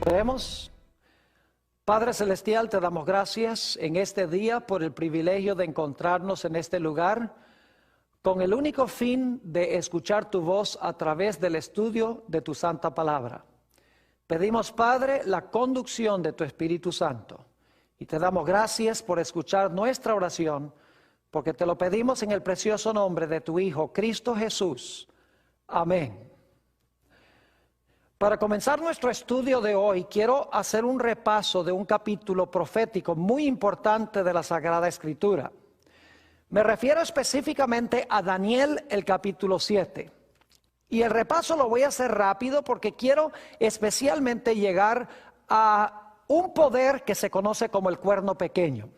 Oremos. Padre Celestial, te damos gracias en este día por el privilegio de encontrarnos en este lugar con el único fin de escuchar tu voz a través del estudio de tu santa palabra. Pedimos, Padre, la conducción de tu Espíritu Santo y te damos gracias por escuchar nuestra oración, porque te lo pedimos en el precioso nombre de tu Hijo, Cristo Jesús. Amén. Para comenzar nuestro estudio de hoy, quiero hacer un repaso de un capítulo profético muy importante de la Sagrada Escritura. Me refiero específicamente a Daniel, el capítulo 7. Y el repaso lo voy a hacer rápido porque quiero especialmente llegar a un poder que se conoce como el cuerno pequeño.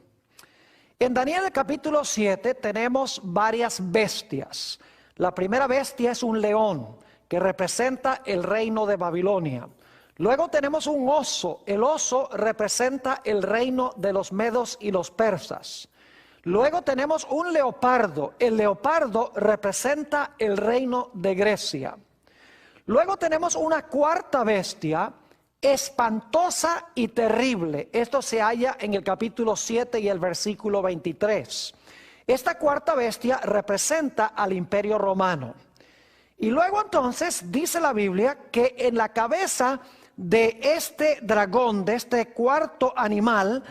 En Daniel, el capítulo 7, tenemos varias bestias. La primera bestia es un león, que representa el reino de Babilonia. Luego tenemos un oso. El oso representa el reino de los medos y los persas. Luego tenemos un leopardo. El leopardo representa el reino de Grecia. Luego tenemos una cuarta bestia, espantosa y terrible. Esto se halla en el capítulo 7 y el versículo 23. Esta cuarta bestia representa al Imperio Romano. Y luego entonces dice la Biblia que en la cabeza de este dragón, de este cuarto animal,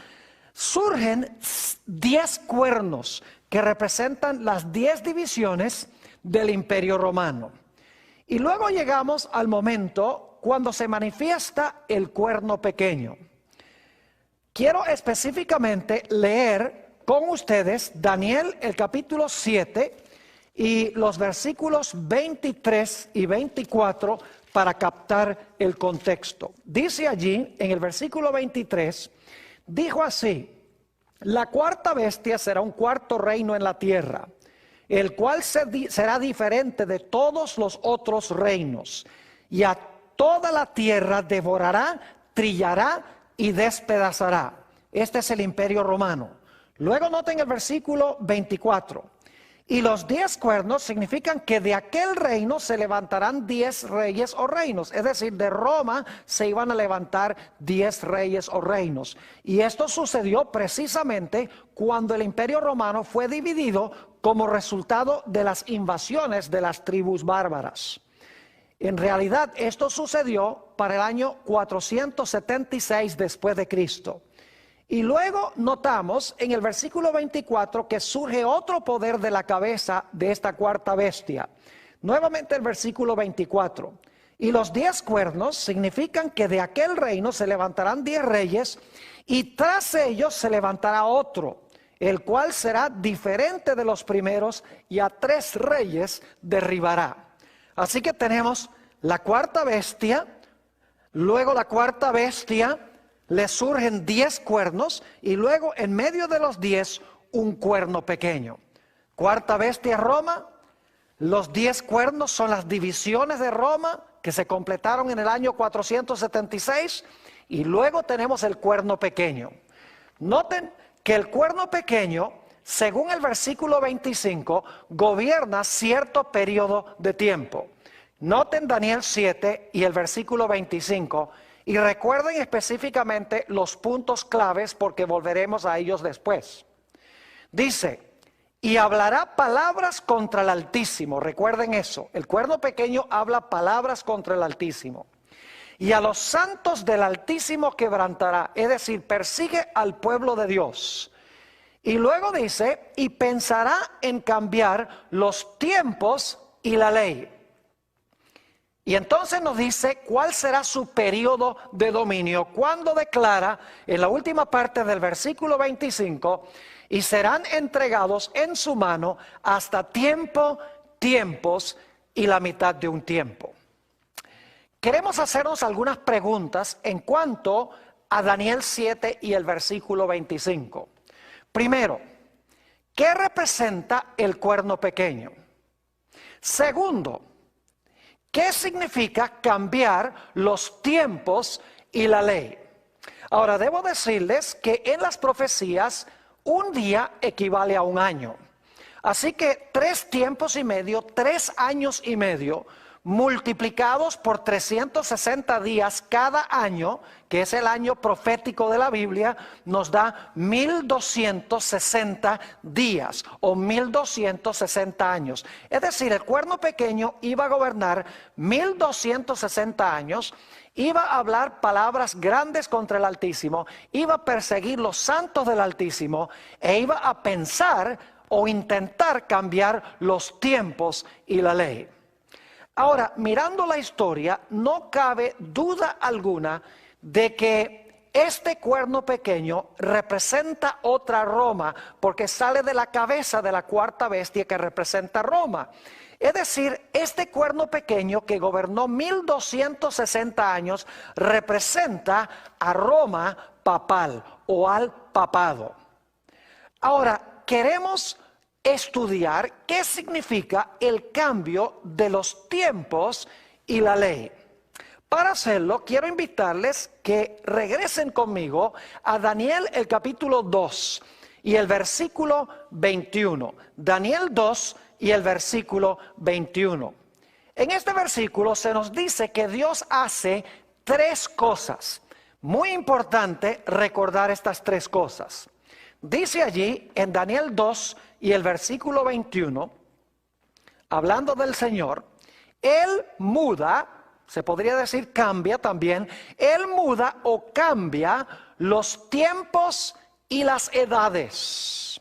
surgen 10 cuernos que representan las 10 divisiones del Imperio Romano. Y luego llegamos al momento cuando se manifiesta el cuerno pequeño. Quiero específicamente leer con ustedes Daniel, el capítulo 7, y los versículos 23 y 24 para captar el contexto. Dice allí en el versículo 23, dijo así: la cuarta bestia será un cuarto reino en la tierra, el cual será diferente de todos los otros reinos, y a toda la tierra devorará, trillará y despedazará. Este es el Imperio Romano. Luego noten el versículo 24. Y los 10 cuernos significan que de aquel reino se levantarán 10 reyes o reinos. Es decir, de Roma se iban a levantar 10 reyes o reinos. Y esto sucedió precisamente cuando el Imperio Romano fue dividido como resultado de las invasiones de las tribus bárbaras. En realidad, esto sucedió para el año 476 después de Cristo. Y luego notamos en el versículo 24 que surge otro poder de la cabeza de esta cuarta bestia. Nuevamente el versículo 24. Y los 10 cuernos significan que de aquel reino se levantarán 10 reyes y tras ellos se levantará otro, el cual será diferente de los primeros y a 3 reyes derribará. Así que tenemos la cuarta bestia, luego la cuarta bestia, le surgen 10 cuernos y luego en medio de los 10 un cuerno pequeño. Cuarta bestia Roma, los 10 cuernos son las divisiones de Roma que se completaron en el año 476 y luego tenemos el cuerno pequeño. Noten que el cuerno pequeño, según el versículo 25, gobierna cierto periodo de tiempo. Noten Daniel 7 y el versículo 25. Y recuerden específicamente los puntos claves porque volveremos a ellos después. Dice, y hablará palabras contra el Altísimo. Recuerden eso, el cuerno pequeño habla palabras contra el Altísimo. Y a los santos del Altísimo quebrantará, es decir, persigue al pueblo de Dios. Y luego dice, y pensará en cambiar los tiempos y la ley. Y entonces nos dice cuál será su periodo de dominio cuando declara en la última parte del versículo 25, y serán entregados en su mano hasta tiempo, tiempos y la mitad de un tiempo. Queremos hacernos algunas preguntas en cuanto a Daniel 7 y el versículo 25. Primero, ¿qué representa el cuerno pequeño? Segundo, ¿qué significa cambiar los tiempos y la ley? Ahora, debo decirles que en las profecías un día equivale a un año. Así que 3 tiempos y medio, 3 años y medio, multiplicados por 360 días cada año, que es el año profético de la Biblia, nos da 1260 días o 1260 años. Es decir, el cuerno pequeño iba a gobernar 1260 años, iba a hablar palabras grandes contra el Altísimo, iba a perseguir los santos del Altísimo e iba a pensar o intentar cambiar los tiempos y la ley. Ahora, mirando la historia, no cabe duda alguna de que este cuerno pequeño representa otra Roma, porque sale de la cabeza de la cuarta bestia que representa Roma. Es decir, este cuerno pequeño que gobernó 1260 años representa a Roma papal o al papado. Ahora, queremos estudiar qué significa el cambio de los tiempos y la ley. Para hacerlo, quiero invitarles que regresen conmigo a Daniel el capítulo 2 y el versículo 21. Daniel 2 y el versículo 21. En este versículo se nos dice que Dios hace tres cosas. Muy importante recordar estas tres cosas. Dice allí en Daniel 2 y el versículo 21, hablando del Señor, Él muda, se podría decir cambia también, Él muda o cambia los tiempos y las edades.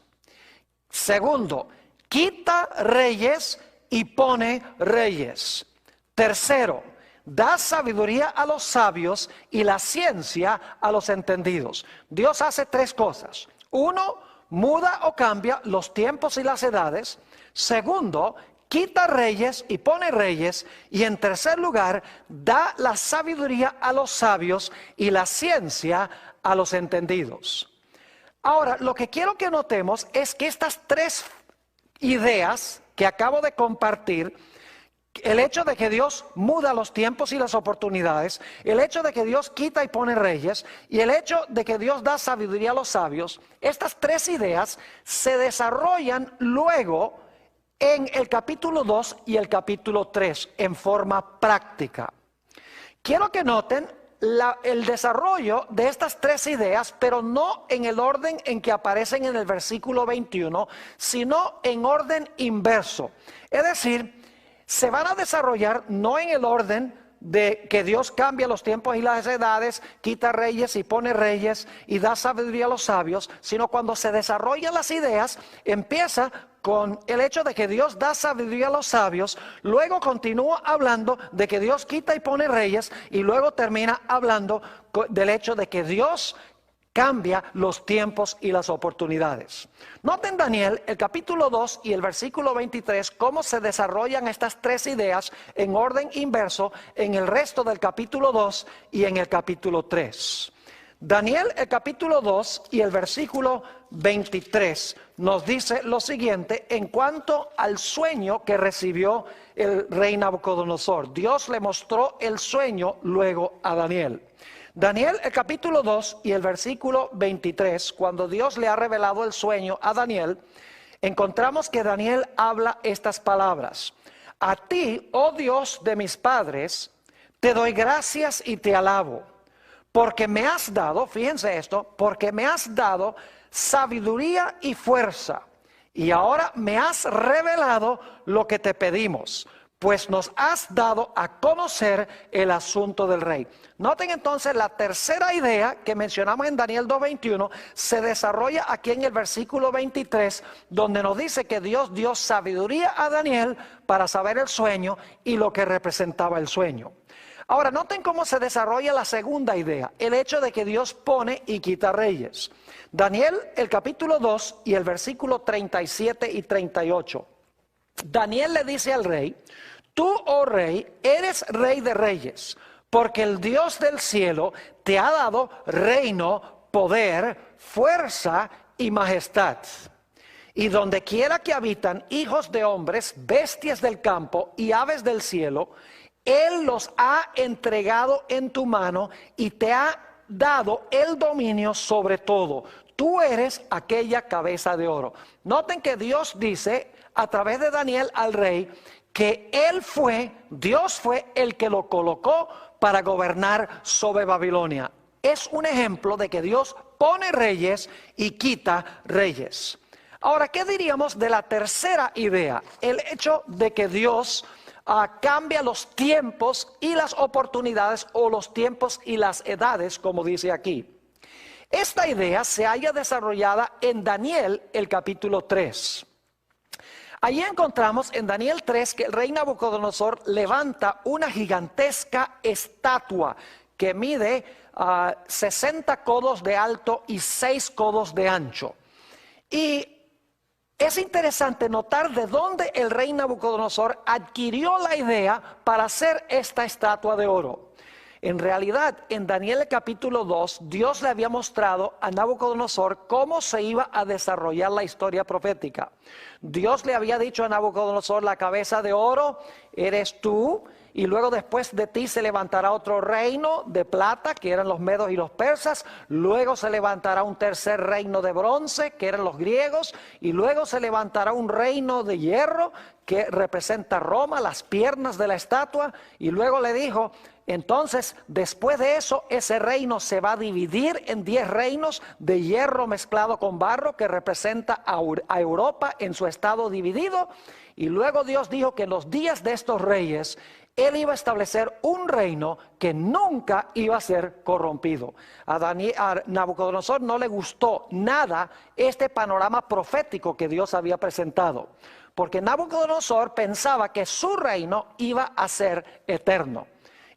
Segundo, quita reyes y pone reyes. Tercero, da sabiduría a los sabios y la ciencia a los entendidos. Dios hace tres cosas. Uno, muda o cambia los tiempos y las edades. Segundo, quita reyes y pone reyes. Y en tercer lugar, da la sabiduría a los sabios y la ciencia a los entendidos. Ahora, lo que quiero que notemos es que estas tres ideas que acabo de compartir, el hecho de que Dios muda los tiempos y las oportunidades, el hecho de que Dios quita y pone reyes y el hecho de que Dios da sabiduría a los sabios, estas tres ideas se desarrollan luego en el capítulo 2 y el capítulo 3 en forma práctica. Quiero que noten el desarrollo de estas tres ideas, pero no en el orden en que aparecen en el versículo 21, sino en orden inverso. Es decir, se van a desarrollar no en el orden de que Dios cambia los tiempos y las edades, quita reyes y pone reyes y da sabiduría a los sabios, sino cuando se desarrollan las ideas, empieza con el hecho de que Dios da sabiduría a los sabios, luego continúa hablando de que Dios quita y pone reyes y luego termina hablando del hecho de que Dios cambia los tiempos y las oportunidades. Noten Daniel, el capítulo 2 y el versículo 23, cómo se desarrollan estas tres ideas en orden inverso en el resto del capítulo 2 y en el capítulo 3. Daniel, el capítulo 2 y el versículo 23 nos dice lo siguiente en cuanto al sueño que recibió el rey Nabucodonosor. Dios le mostró el sueño luego a Daniel. Daniel, el capítulo 2 y el versículo 23, cuando Dios le ha revelado el sueño a Daniel, encontramos que Daniel habla estas palabras. A ti, oh Dios de mis padres, te doy gracias y te alabo, porque me has dado, fíjense esto, porque me has dado sabiduría y fuerza, y ahora me has revelado lo que te pedimos, pues nos has dado a conocer el asunto del rey. Noten entonces la tercera idea que mencionamos en Daniel 2:21 se desarrolla aquí en el versículo 23, donde nos dice que Dios dio sabiduría a Daniel para saber el sueño y lo que representaba el sueño. Ahora, noten cómo se desarrolla la segunda idea, el hecho de que Dios pone y quita reyes. Daniel, el capítulo 2 y el versículo 37 y 38. Daniel le dice al rey, tú, oh rey, eres rey de reyes, porque el Dios del cielo te ha dado reino, poder, fuerza y majestad. Y donde quiera que habitan hijos de hombres, bestias del campo y aves del cielo, Él los ha entregado en tu mano y te ha dado el dominio sobre todo. Tú eres aquella cabeza de oro. Noten que Dios dice a través de Daniel al rey que Dios fue el que lo colocó para gobernar sobre Babilonia. Es un ejemplo de que Dios pone reyes y quita reyes. Ahora, ¿qué diríamos de la tercera idea? El hecho de que Dios cambia los tiempos y las oportunidades, o los tiempos y las edades, como dice aquí. Esta idea se halla desarrollada en Daniel, el capítulo 3. Allí encontramos en Daniel 3 que el rey Nabucodonosor levanta una gigantesca estatua que mide 60 codos de alto y 6 codos de ancho. Y es interesante notar de dónde el rey Nabucodonosor adquirió la idea para hacer esta estatua de oro. En realidad, en Daniel capítulo 2, Dios le había mostrado a Nabucodonosor cómo se iba a desarrollar la historia profética. Dios le había dicho a Nabucodonosor: la cabeza de oro eres tú, y luego después de ti se levantará otro reino de plata, que eran los medos y los persas. Luego se levantará un tercer reino de bronce, que eran los griegos. Y luego se levantará un reino de hierro, que representa Roma, las piernas de la estatua. Y luego le dijo: entonces, después de eso, ese reino se va a dividir en 10 reinos de hierro mezclado con barro, que representa a Europa en su estado dividido. Y luego Dios dijo que en los días de estos reyes, Él iba a establecer un reino que nunca iba a ser corrompido. A Nabucodonosor no le gustó nada este panorama profético que Dios había presentado, porque Nabucodonosor pensaba que su reino iba a ser eterno.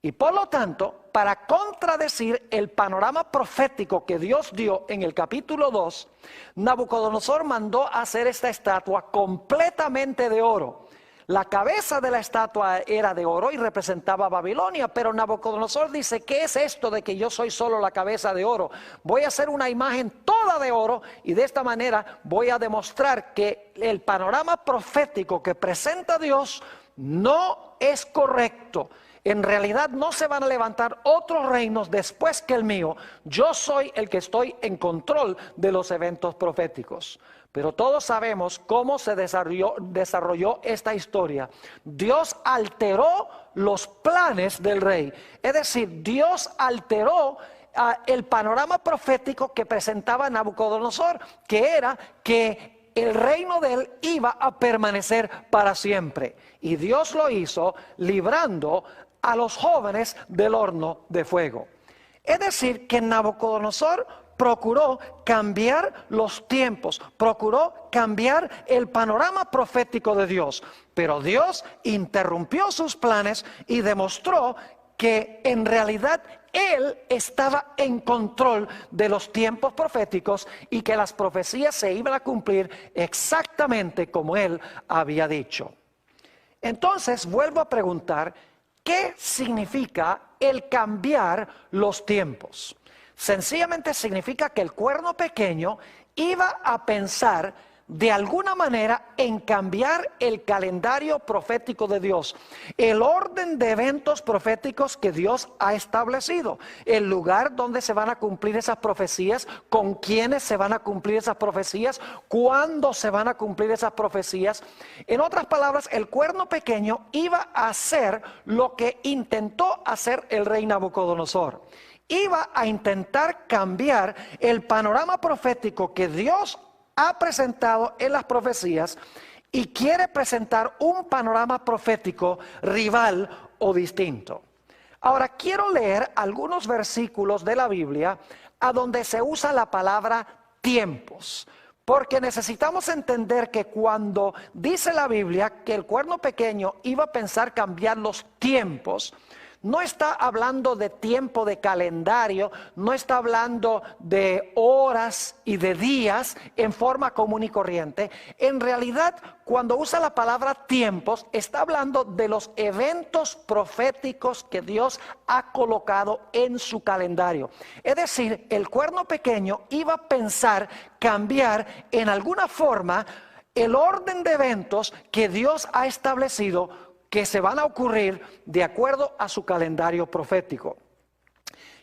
Y por lo tanto, para contradecir el panorama profético que Dios dio en el capítulo 2, Nabucodonosor mandó hacer esta estatua completamente de oro. La cabeza de la estatua era de oro y representaba a Babilonia, pero Nabucodonosor dice: ¿qué es esto de que yo soy solo la cabeza de oro? Voy a hacer una imagen toda de oro, y de esta manera voy a demostrar que el panorama profético que presenta Dios no es correcto. En realidad no se van a levantar otros reinos después que el mío. Yo soy el que estoy en control de los eventos proféticos. Pero todos sabemos cómo se desarrolló esta historia. Dios alteró los planes del rey. Es decir, Dios alteró el panorama profético que presentaba Nabucodonosor, que era que el reino de él iba a permanecer para siempre. Y Dios lo hizo librando a los jóvenes del horno de fuego. Es decir, que Nabucodonosor procuró cambiar los tiempos, procuró cambiar el panorama profético de Dios, pero Dios interrumpió sus planes y demostró que en realidad Él estaba en control de los tiempos proféticos y que las profecías se iban a cumplir exactamente como Él había dicho. Entonces vuelvo a preguntar: ¿qué significa el cambiar los tiempos? Sencillamente significa que el cuerno pequeño iba a pensar de alguna manera en cambiar el calendario profético de Dios, el orden de eventos proféticos que Dios ha establecido, el lugar donde se van a cumplir esas profecías, con quiénes se van a cumplir esas profecías, cuándo se van a cumplir esas profecías. En otras palabras, el cuerno pequeño iba a hacer lo que intentó hacer el rey Nabucodonosor. Iba a intentar cambiar el panorama profético que Dios ha presentado en las profecías, y quiere presentar un panorama profético rival o distinto. Ahora quiero leer algunos versículos de la Biblia a donde se usa la palabra tiempos, porque necesitamos entender que cuando dice la Biblia que el cuerno pequeño iba a pensar cambiar los tiempos, no está hablando de tiempo de calendario, no está hablando de horas y de días en forma común y corriente. En realidad, cuando usa la palabra tiempos, está hablando de los eventos proféticos que Dios ha colocado en su calendario. Es decir, el cuerno pequeño iba a pensar cambiar en alguna forma el orden de eventos que Dios ha establecido, que se van a ocurrir de acuerdo a su calendario profético.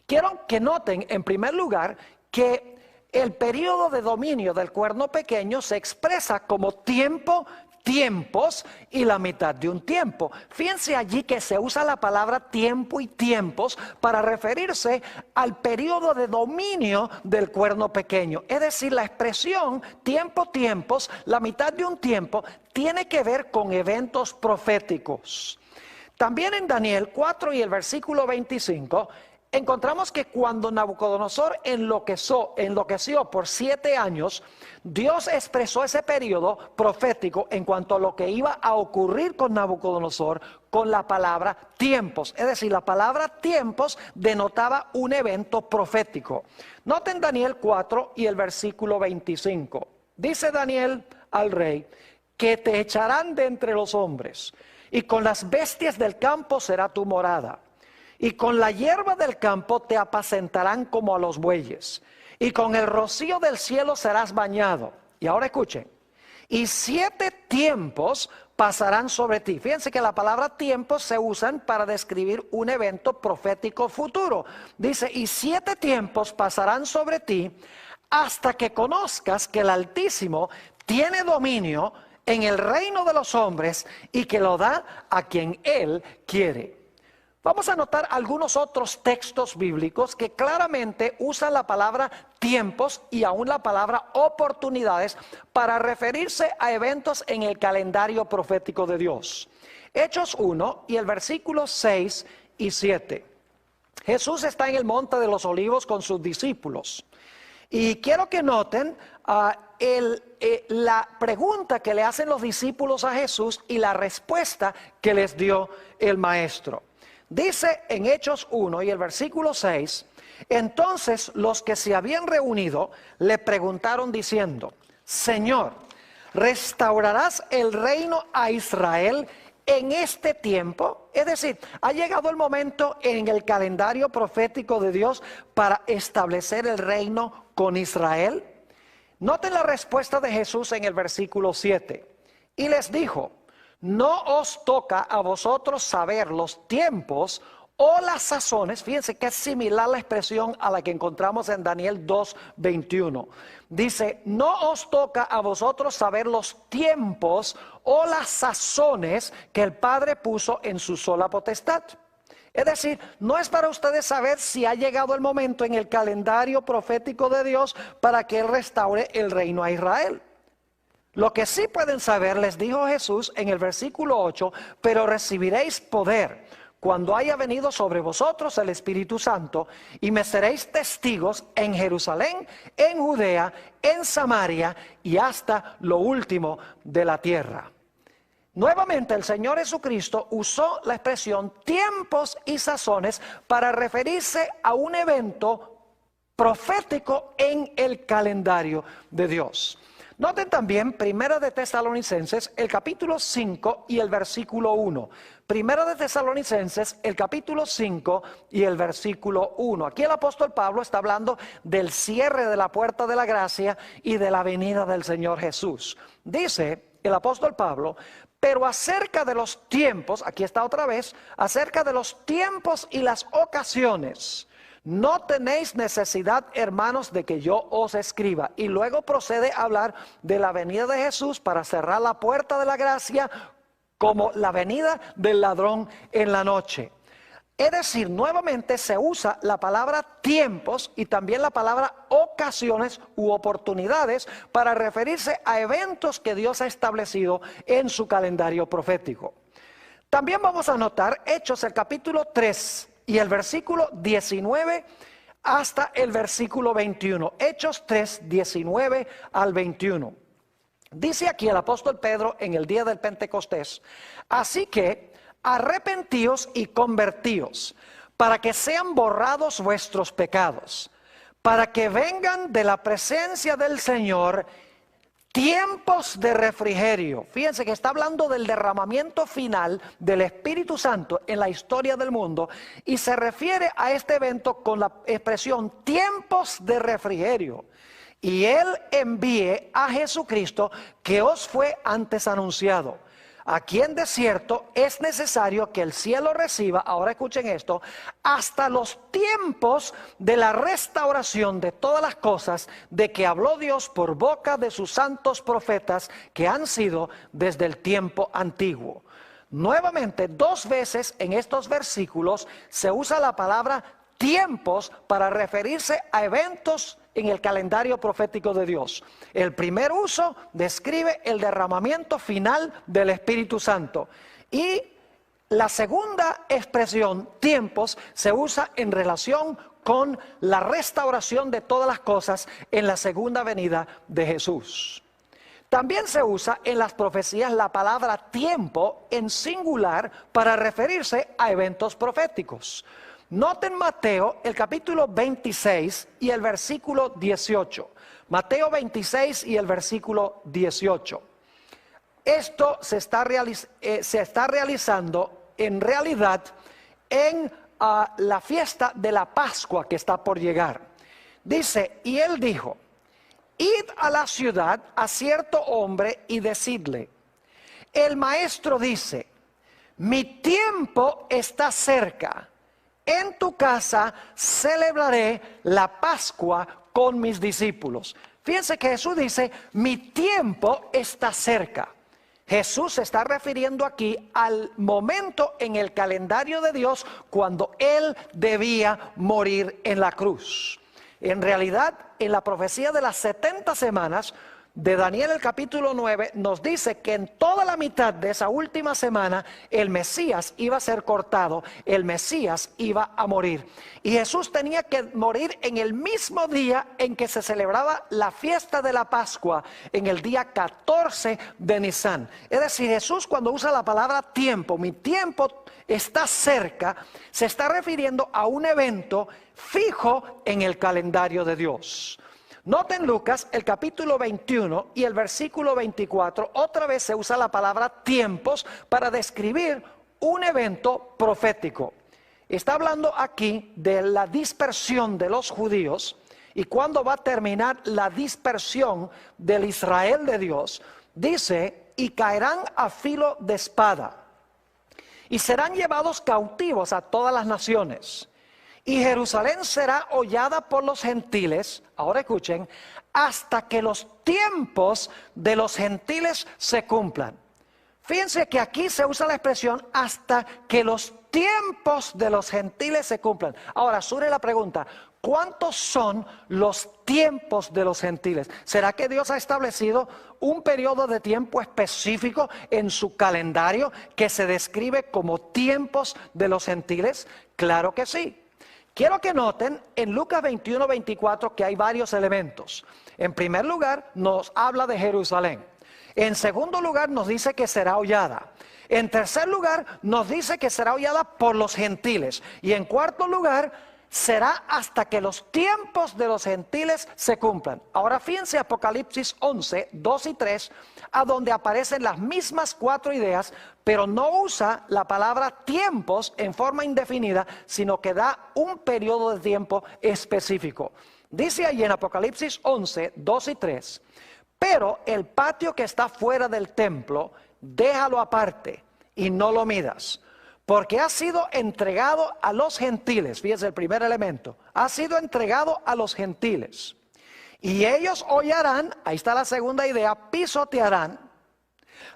Quiero que noten en primer lugar que el periodo de dominio del cuerno pequeño se expresa como tiempo tiempos y la mitad de un tiempo. Fíjense allí que se usa la palabra tiempo y tiempos para referirse al periodo de dominio del cuerno pequeño. Es decir, la expresión tiempo, tiempos, la mitad de un tiempo, tiene que ver con eventos proféticos. También en Daniel 4 y el versículo 25, encontramos que cuando Nabucodonosor enloqueció por 7 años, Dios expresó ese periodo profético en cuanto a lo que iba a ocurrir con Nabucodonosor con la palabra tiempos. Es decir, la palabra tiempos denotaba un evento profético. Noten Daniel 4 y el versículo 25. Dice Daniel al rey que te echarán de entre los hombres y con las bestias del campo será tu morada. Y con la hierba del campo te apacentarán como a los bueyes. Y con el rocío del cielo serás bañado. Y ahora escuchen. Y 7 tiempos pasarán sobre ti. Fíjense que la palabra tiempos se usan para describir un evento profético futuro. Dice, y 7 tiempos pasarán sobre ti hasta que conozcas que el Altísimo tiene dominio en el reino de los hombres y que lo da a quien Él quiere. Vamos a notar algunos otros textos bíblicos que claramente usan la palabra tiempos y aún la palabra oportunidades para referirse a eventos en el calendario profético de Dios. Hechos 1 y el versículo 6 y 7. Jesús está en el monte de los olivos con sus discípulos. Y quiero que noten la pregunta que le hacen los discípulos a Jesús y la respuesta que les dio el maestro. Dice en Hechos 1 y el versículo 6, entonces los que se habían reunido le preguntaron diciendo, Señor, ¿restaurarás el reino a Israel en este tiempo? Es decir, ha llegado el momento en el calendario profético de Dios para establecer el reino con Israel. Noten la respuesta de Jesús en el versículo 7. Y les dijo, no os toca a vosotros saber los tiempos o las sazones. Fíjense que es similar la expresión a la que encontramos en Daniel 2:21. Dice, no os toca a vosotros saber los tiempos o las sazones que el Padre puso en su sola potestad. Es decir, no es para ustedes saber si ha llegado el momento en el calendario profético de Dios para que Él restaure el reino a Israel. Lo que sí pueden saber, les dijo Jesús en el versículo 8, pero recibiréis poder cuando haya venido sobre vosotros el Espíritu Santo y me seréis testigos en Jerusalén, en Judea, en Samaria y hasta lo último de la tierra. Nuevamente el Señor Jesucristo usó la expresión tiempos y sazones para referirse a un evento profético en el calendario de Dios. Noten también Primera de Tesalonicenses, el capítulo 5 y el versículo 1. Primera de Tesalonicenses, el capítulo 5 y el versículo 1. Aquí el apóstol Pablo está hablando del cierre de la puerta de la gracia y de la venida del Señor Jesús. Dice el apóstol Pablo, pero acerca de los tiempos, aquí está otra vez, acerca de los tiempos y las ocasiones, no tenéis necesidad, hermanos, de que yo os escriba. Y luego procede a hablar de la venida de Jesús para cerrar la puerta de la gracia como la venida del ladrón en la noche. Es decir, nuevamente se usa la palabra tiempos y también la palabra ocasiones u oportunidades para referirse a eventos que Dios ha establecido en su calendario profético. También vamos a notar Hechos, el capítulo 3 y el versículo 19 hasta el versículo 21. Hechos 3, 19 al 21. Dice aquí el apóstol Pedro en el día del Pentecostés, así que arrepentíos y convertíos, para que sean borrados vuestros pecados, para que vengan de la presencia del Señor tiempos de refrigerio. Fíjense que está hablando del derramamiento final del Espíritu Santo en la historia del mundo y se refiere a este evento con la expresión tiempos de refrigerio. Y Él envíe a Jesucristo que os fue antes anunciado, Aquí en desierto es necesario que el cielo reciba, ahora escuchen esto, hasta los tiempos de la restauración de todas las cosas de que habló Dios por boca de sus santos profetas que han sido desde el tiempo antiguo. Nuevamente, 2 veces en estos versículos se usa la palabra tiempos para referirse a eventos en el calendario profético de Dios. El primer uso describe el derramamiento final del Espíritu Santo, y la segunda expresión, tiempos, se usa en relación con la restauración de todas las cosas en la segunda venida de Jesús. También se usa en las profecías la palabra tiempo en singular para referirse a eventos proféticos. Noten Mateo, el capítulo 26 y el versículo 18. Mateo 26 y el versículo 18. Esto se está realizando en realidad en la fiesta de la Pascua que está por llegar. Dice, y él dijo: id a la ciudad a cierto hombre y decidle: el maestro dice, mi tiempo está cerca. En tu casa celebraré la Pascua con mis discípulos. Fíjense que Jesús dice, mi tiempo está cerca. Jesús se está refiriendo aquí al momento en el calendario de Dios cuando Él debía morir en la cruz. En realidad, en la profecía de las 70 semanas de Daniel, el capítulo 9, nos dice que en toda la mitad de esa última semana el Mesías iba a ser cortado, el Mesías iba a morir. Y Jesús tenía que morir en el mismo día en que se celebraba la fiesta de la Pascua, en el día 14 de Nisan. Es decir, Jesús, cuando usa la palabra tiempo, mi tiempo está cerca, se está refiriendo a un evento fijo en el calendario de Dios. Noten Lucas, el capítulo 21 y el versículo 24, otra vez se usa la palabra tiempos para describir un evento profético. Está hablando aquí de la dispersión de los judíos y cuándo va a terminar la dispersión del Israel de Dios. Dice, y caerán a filo de espada y serán llevados cautivos a todas las naciones. Y Jerusalén será hollada por los gentiles, ahora escuchen, hasta que los tiempos de los gentiles se cumplan. Fíjense que aquí se usa la expresión hasta que los tiempos de los gentiles se cumplan. Ahora surge la pregunta, ¿cuántos son los tiempos de los gentiles? ¿Será que Dios ha establecido un periodo de tiempo específico en su calendario que se describe como tiempos de los gentiles? Claro que sí. Quiero que noten en Lucas 21, 24 que hay varios elementos. En primer lugar, nos habla de Jerusalén. En segundo lugar, nos dice que será hollada. En tercer lugar, nos dice que será hollada por los gentiles. Y en cuarto lugar, será hasta que los tiempos de los gentiles se cumplan. Ahora fíjense Apocalipsis 11, 2 y 3, a donde aparecen las mismas 4 ideas, pero no usa la palabra tiempos en forma indefinida, sino que da un periodo de tiempo específico. Dice allí en Apocalipsis 11, 2 y 3, pero el patio que está fuera del templo, déjalo aparte y no lo midas, porque ha sido entregado a los gentiles. Fíjense el primer elemento, ha sido entregado a los gentiles. Y ellos hollarán, ahí está la segunda idea, pisotearán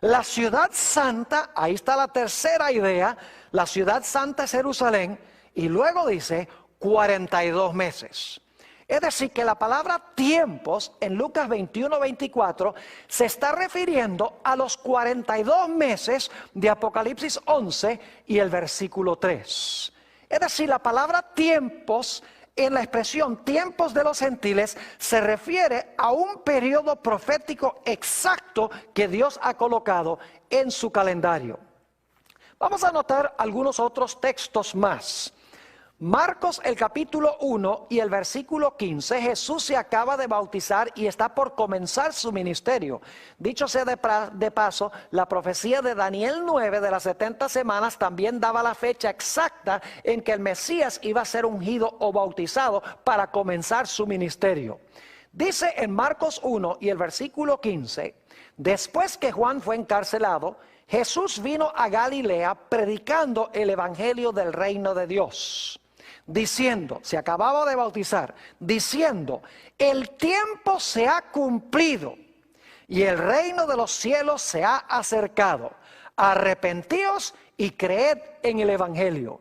la ciudad santa, ahí está la tercera idea, la ciudad santa es Jerusalén, y luego dice 42 meses. Es decir, que la palabra tiempos en Lucas 21, 24 se está refiriendo a los 42 meses de Apocalipsis 11 y el versículo 3. Es decir, la palabra tiempos en la expresión tiempos de los gentiles se refiere a un periodo profético exacto que Dios ha colocado en su calendario. Vamos a notar algunos otros textos más. Marcos, el capítulo 1 y el versículo 15, Jesús se acaba de bautizar y está por comenzar su ministerio. Dicho sea de paso, la profecía de Daniel 9 de las 70 semanas también daba la fecha exacta en que el Mesías iba a ser ungido o bautizado para comenzar su ministerio. Dice en Marcos 1 y el versículo 15, Después que Juan fue encarcelado, Jesús vino a Galilea predicando el evangelio del reino de Dios, diciendo, se acababa de bautizar, diciendo, el tiempo se ha cumplido y el reino de los cielos se ha acercado. Arrepentíos y creed en el evangelio.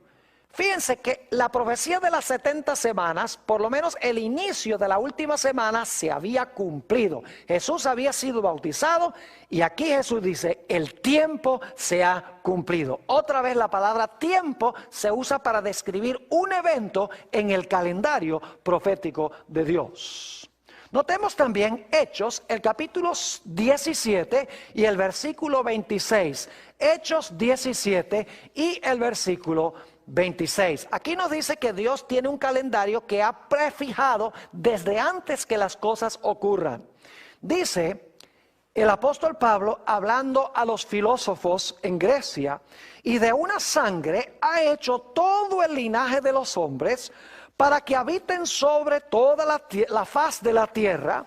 Fíjense que la profecía de las 70 semanas, por lo menos el inicio de la última semana, se había cumplido. Jesús había sido bautizado y aquí Jesús dice, el tiempo se ha cumplido. Otra vez la palabra tiempo se usa para describir un evento en el calendario profético de Dios. Notemos también Hechos, el capítulo 17 y el versículo 26. Hechos 17 y el versículo 26. Aquí nos dice que Dios tiene un calendario que ha prefijado desde antes que las cosas ocurran. Dice el apóstol Pablo hablando a los filósofos en Grecia, y de una sangre ha hecho todo el linaje de los hombres para que habiten sobre toda la faz de la tierra,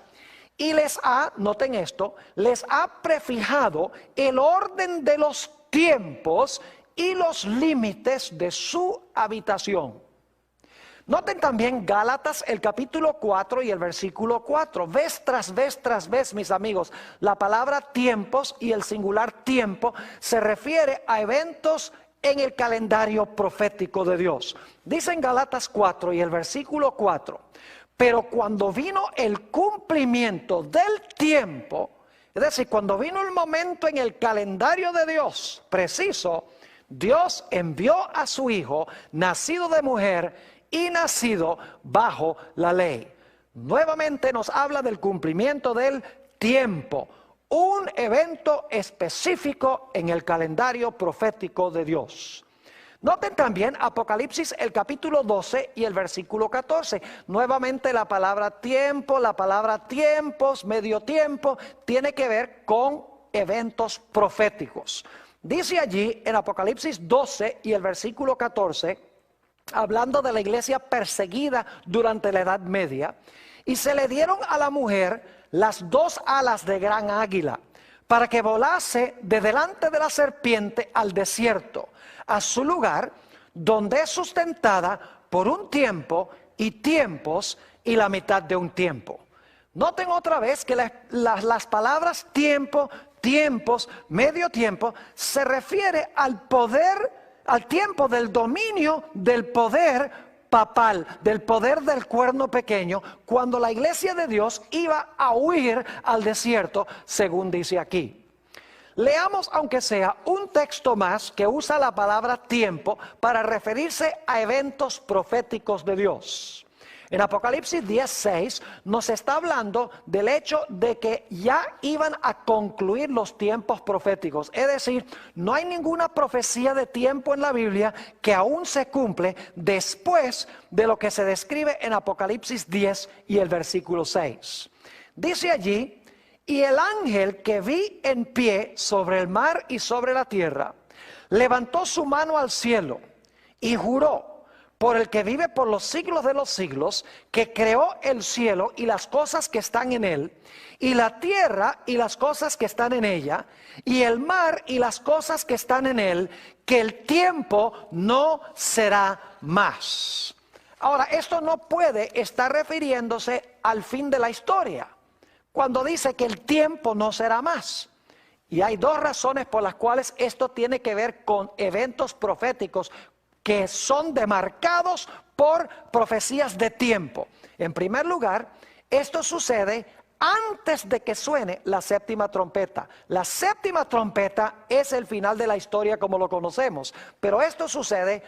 y les ha, noten esto, les ha prefijado el orden de los tiempos y los límites de su habitación. Noten también Gálatas, el capítulo 4 y el versículo 4. Vez tras vez, mis amigos, la palabra tiempos y el singular tiempo se refiere a eventos en el calendario profético de Dios. Dice en Gálatas 4 y el versículo 4, pero cuando vino el cumplimiento del tiempo, es decir, cuando vino el momento en el calendario de Dios preciso, Dios envió a su Hijo, nacido de mujer y nacido bajo la ley. Nuevamente nos habla del cumplimiento del tiempo, un evento específico en el calendario profético de Dios. Noten también Apocalipsis, el capítulo 12 y el versículo 14. Nuevamente la palabra tiempo, la palabra tiempos, medio tiempo, tiene que ver con eventos proféticos. Dice allí en Apocalipsis 12 y el versículo 14, hablando de la iglesia perseguida durante la Edad Media, y se le dieron a la mujer las dos alas de gran águila, para que volase de delante de la serpiente al desierto, a su lugar, donde es sustentada por un tiempo y tiempos y la mitad de un tiempo. Noten otra vez que las palabras tiempo, tiempos, medio tiempo, se refiere al poder, al tiempo del dominio del poder papal, del poder del cuerno pequeño, cuando la iglesia de Dios iba a huir al desierto, según dice aquí. Leamos, aunque sea un texto más que usa la palabra tiempo para referirse a eventos proféticos de Dios. En Apocalipsis 10:6 nos está hablando del hecho de que ya iban a concluir los tiempos proféticos. Es decir, no hay ninguna profecía de tiempo en la Biblia que aún se cumple después de lo que se describe en Apocalipsis 10 y el versículo 6. Dice allí, y el ángel que vi en pie sobre el mar y sobre la tierra, levantó su mano al cielo y juró por el que vive por los siglos de los siglos, que creó el cielo y las cosas que están en él, y la tierra y las cosas que están en ella, y el mar y las cosas que están en él, que el tiempo no será más. Ahora, esto no puede estar refiriéndose al fin de la historia, cuando dice que el tiempo no será más. Y hay dos razones por las cuales esto tiene que ver con eventos proféticos que son demarcados por profecías de tiempo. En primer lugar, esto sucede antes de que suene la séptima trompeta. La séptima trompeta es el final de la historia como lo conocemos, pero esto sucede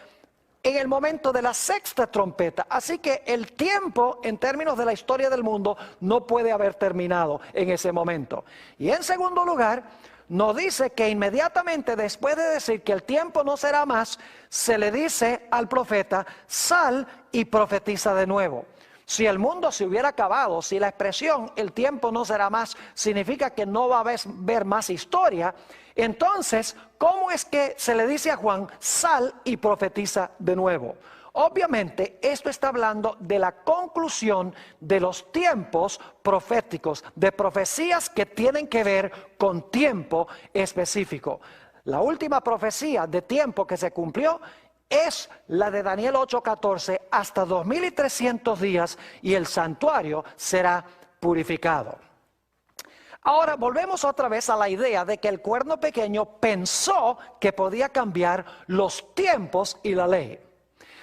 en el momento de la sexta trompeta. Así que el tiempo en términos de la historia del mundo no puede haber terminado en ese momento. Y en segundo lugar, nos dice que inmediatamente después de decir que el tiempo no será más, se le dice al profeta, sal y profetiza de nuevo. Si el mundo se hubiera acabado, si la expresión el tiempo no será más significa que no va a haber más historia, entonces, ¿cómo es que se le dice a Juan, sal y profetiza de nuevo? Obviamente, esto está hablando de la conclusión de los tiempos proféticos, de profecías que tienen que ver con tiempo específico. La última profecía de tiempo que se cumplió es la de Daniel 8:14, hasta 2300 días y el santuario será purificado. Ahora volvemos otra vez a la idea de que el cuerno pequeño pensó que podía cambiar los tiempos y la ley.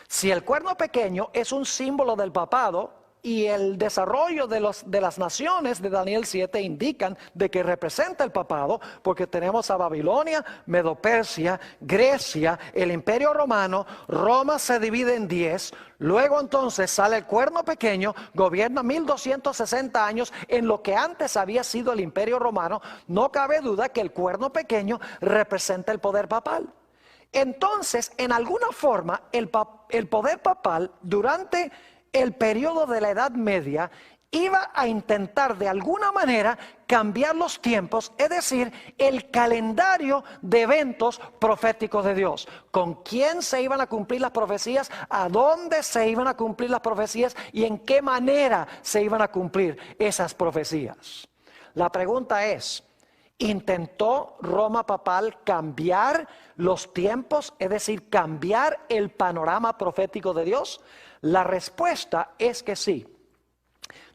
Si el cuerno pequeño es un símbolo del papado y el desarrollo de las naciones de Daniel 7 indican de que representa el papado, porque tenemos a Babilonia, Medo-Persia, Grecia, el Imperio Romano, Roma se divide en 10, luego entonces sale el cuerno pequeño, gobierna 1260 años en lo que antes había sido el Imperio Romano. No cabe duda que el cuerno pequeño representa el poder papal. Entonces, en alguna forma, el poder papal durante el periodo de la Edad Media iba a intentar de alguna manera cambiar los tiempos, es decir, el calendario de eventos proféticos de Dios. ¿Con quién se iban a cumplir las profecías? ¿A dónde se iban a cumplir las profecías? ¿Y en qué manera se iban a cumplir esas profecías? La pregunta es, ¿intentó Roma papal cambiar los tiempos, es decir, cambiar el panorama profético de Dios? La respuesta es que sí.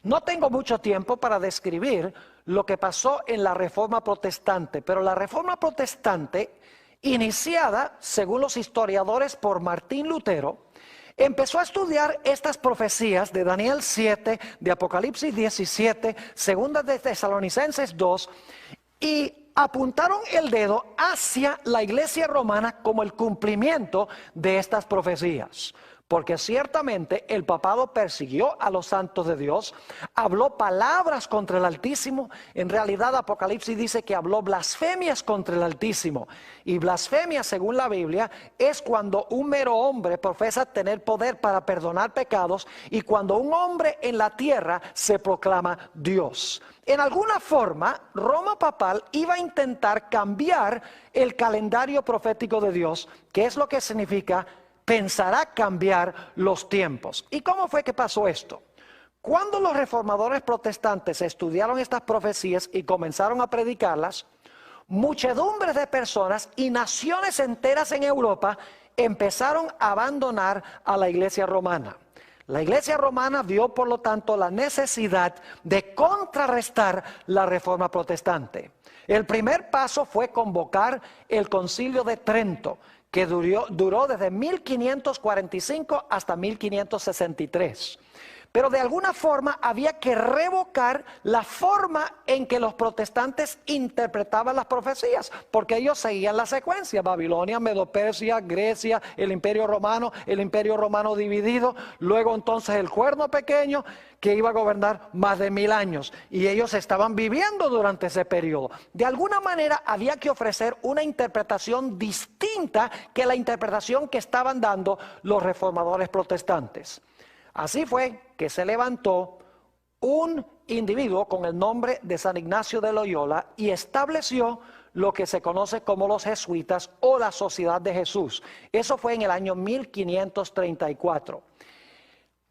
No tengo mucho tiempo para describir lo que pasó en la Reforma Protestante, pero la Reforma Protestante, iniciada, según los historiadores, por Martín Lutero, empezó a estudiar estas profecías de Daniel 7, de Apocalipsis 17, segunda de Tesalonicenses 2, y apuntaron el dedo hacia la iglesia romana como el cumplimiento de estas profecías. Porque ciertamente el papado persiguió a los santos de Dios, habló palabras contra el Altísimo. En realidad Apocalipsis dice que habló blasfemias contra el Altísimo. Y blasfemia, según la Biblia, es cuando un mero hombre profesa tener poder para perdonar pecados y cuando un hombre en la tierra se proclama Dios. En alguna forma, Roma papal iba a intentar cambiar el calendario profético de Dios, que es lo que significa pensará cambiar los tiempos. ¿Y cómo fue que pasó esto? Cuando los reformadores protestantes estudiaron estas profecías y comenzaron a predicarlas, muchedumbres de personas y naciones enteras en Europa empezaron a abandonar a la iglesia romana. La iglesia romana vio, por lo tanto, la necesidad de contrarrestar la reforma protestante. El primer paso fue convocar el Concilio de Trento, que duró desde 1545 hasta 1563. Pero de alguna forma había que revocar la forma en que los protestantes interpretaban las profecías, porque ellos seguían la secuencia: Babilonia, Medo-Persia, Grecia, el Imperio Romano dividido, luego entonces el cuerno pequeño que iba a gobernar más de 1000 años, y ellos estaban viviendo durante ese periodo. De alguna manera había que ofrecer una interpretación distinta que la interpretación que estaban dando los reformadores protestantes. Así fue que se levantó un individuo con el nombre de San Ignacio de Loyola y estableció lo que se conoce como los jesuitas o la Sociedad de Jesús. Eso fue en el año 1534.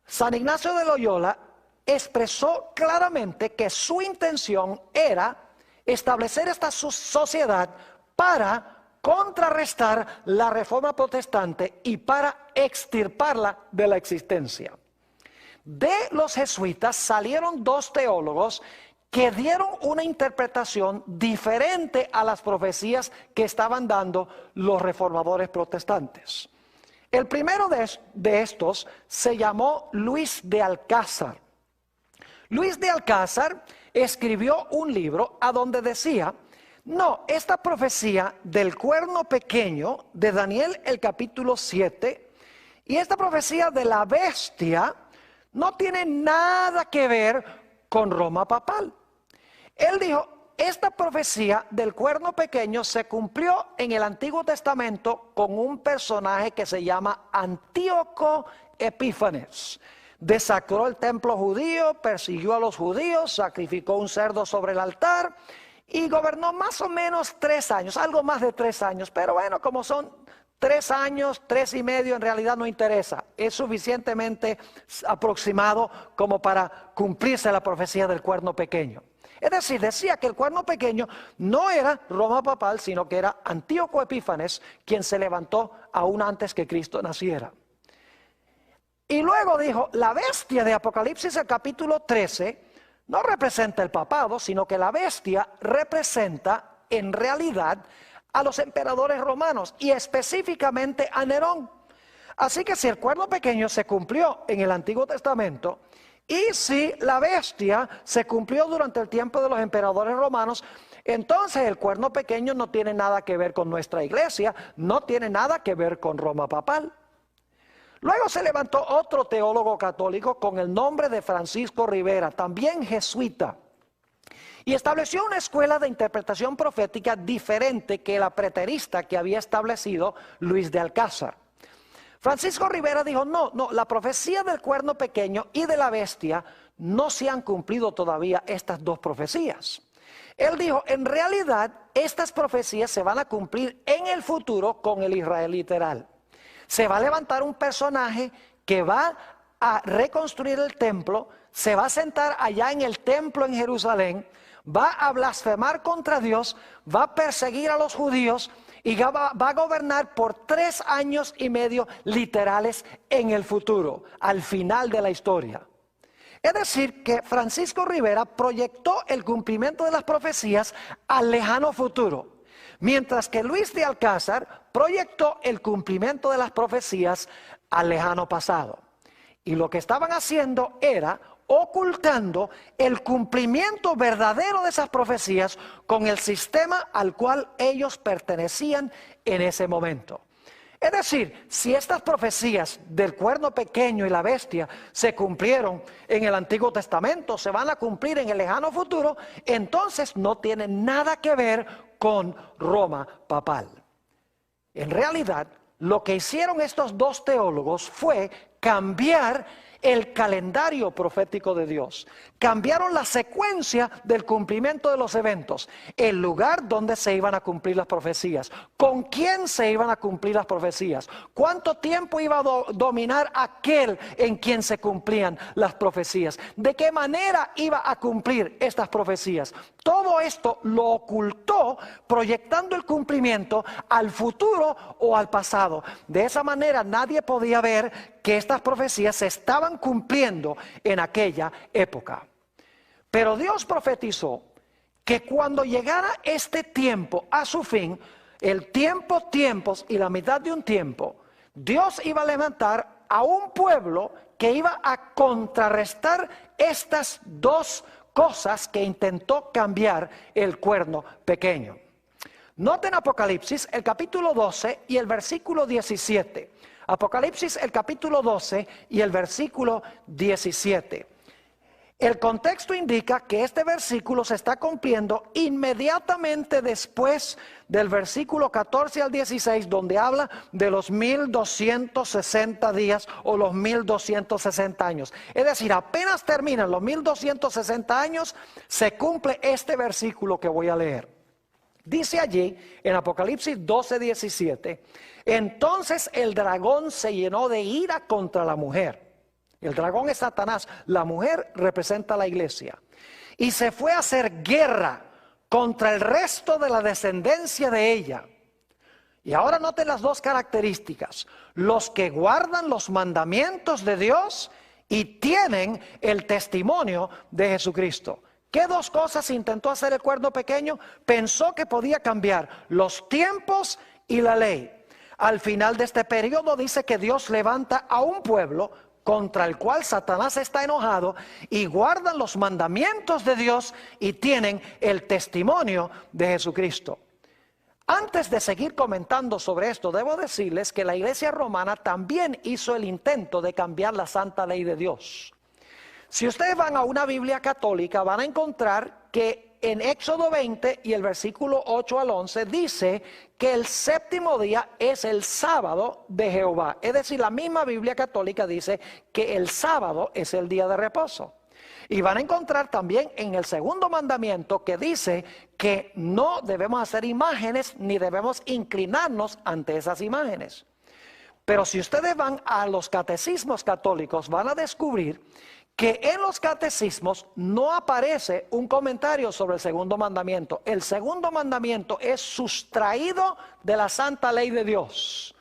San Ignacio de Loyola expresó claramente que su intención era establecer esta sociedad para contrarrestar la reforma protestante y para extirparla de la existencia. De los jesuitas salieron dos teólogos que dieron una interpretación diferente a las profecías que estaban dando los reformadores protestantes. El primero de estos se llamó Luis de Alcázar. Luis de Alcázar escribió un libro a donde decía: no, esta profecía del cuerno pequeño de Daniel el capítulo 7 y esta profecía de la bestia no tiene nada que ver con Roma papal. Él dijo: esta profecía del cuerno pequeño se cumplió en el Antiguo Testamento con un personaje que se llama Antíoco Epífanes. Desacró el templo judío, persiguió a los judíos, sacrificó un cerdo sobre el altar y gobernó más o menos 3 años, algo más de 3 años. Pero bueno, como son 3 años, 3 y medio en realidad no interesa. Es suficientemente aproximado como para cumplirse la profecía del cuerno pequeño. Es decir, decía que el cuerno pequeño no era Roma papal, sino que era Antíoco Epífanes, quien se levantó aún antes que Cristo naciera. Y luego dijo, la bestia de Apocalipsis, el capítulo 13, no representa el papado, sino que la bestia representa en realidad a los emperadores romanos y específicamente a Nerón. Así que si el cuerno pequeño se cumplió en el Antiguo Testamento y si la bestia se cumplió durante el tiempo de los emperadores romanos, entonces el cuerno pequeño no tiene nada que ver con nuestra iglesia, no tiene nada que ver con Roma papal. Luego se levantó otro teólogo católico con el nombre de Francisco Rivera, también jesuita, y estableció una escuela de interpretación profética diferente que la preterista que había establecido Luis de Alcázar. Francisco Rivera dijo, no, la profecía del cuerno pequeño y de la bestia no se han cumplido todavía estas dos profecías. Él dijo, en realidad estas profecías se van a cumplir en el futuro con el Israel literal. Se va a levantar un personaje que va a reconstruir el templo, se va a sentar allá en el templo en Jerusalén, va a blasfemar contra Dios, va a perseguir a los judíos y va a gobernar por 3 años y medio literales en el futuro, al final de la historia. Es decir, que Francisco Rivera proyectó el cumplimiento de las profecías al lejano futuro, mientras que Luis de Alcázar proyectó el cumplimiento de las profecías al lejano pasado. Y lo que estaban haciendo era ocultando el cumplimiento verdadero de esas profecías con el sistema al cual ellos pertenecían en ese momento. Es decir, si estas profecías del cuerno pequeño y la bestia se cumplieron en el Antiguo Testamento, se van a cumplir en el lejano futuro, entonces no tienen nada que ver con Roma papal. En realidad, lo que hicieron estos dos teólogos fue cambiar el calendario profético de Dios. Cambiaron la secuencia del cumplimiento de los eventos, el lugar donde se iban a cumplir las profecías, con quién se iban a cumplir las profecías, cuánto tiempo iba a dominar aquel en quien se cumplían las profecías, de qué manera iba a cumplir estas profecías. Todo esto lo ocultó proyectando el cumplimiento al futuro o al pasado. De esa manera nadie podía ver que estas profecías se estaban cumpliendo en aquella época. Pero Dios profetizó que cuando llegara este tiempo a su fin, el tiempos y la mitad de un tiempo, Dios iba a levantar a un pueblo que iba a contrarrestar estas dos cosas que intentó cambiar el cuerno pequeño. Noten Apocalipsis, el capítulo 12 y el versículo 17. Apocalipsis, el capítulo 12 y el versículo 17. El contexto indica que este versículo se está cumpliendo inmediatamente después del versículo 14 al 16, donde habla de los 1260 días o los 1260 años. Es decir, apenas terminan los 1260 años, se cumple este versículo que voy a leer. Dice allí en Apocalipsis 12, 17, entonces el dragón se llenó de ira contra la mujer. El dragón es Satanás, la mujer representa a la iglesia. Y se fue a hacer guerra contra el resto de la descendencia de ella. Y ahora noten las dos características: los que guardan los mandamientos de Dios y tienen el testimonio de Jesucristo. ¿Qué dos cosas intentó hacer el cuerno pequeño? Pensó que podía cambiar los tiempos y la ley. Al final de este periodo dice que Dios levanta a un pueblo contra el cual Satanás está enojado y guardan los mandamientos de Dios y tienen el testimonio de Jesucristo. Antes de seguir comentando sobre esto, debo decirles que la iglesia romana también hizo el intento de cambiar la santa ley de Dios. Si ustedes van a una Biblia católica, van a encontrar que en Éxodo 20 y el versículo 8 al 11 dice que el séptimo día es el sábado de Jehová. Es decir, la misma Biblia católica dice que el sábado es el día de reposo. Y van a encontrar también en el segundo mandamiento que dice que no debemos hacer imágenes ni debemos inclinarnos ante esas imágenes. Pero si ustedes van a los catecismos católicos, van a descubrir que en los catecismos no aparece un comentario sobre el segundo mandamiento. El segundo mandamiento es sustraído de la santa ley de Dios.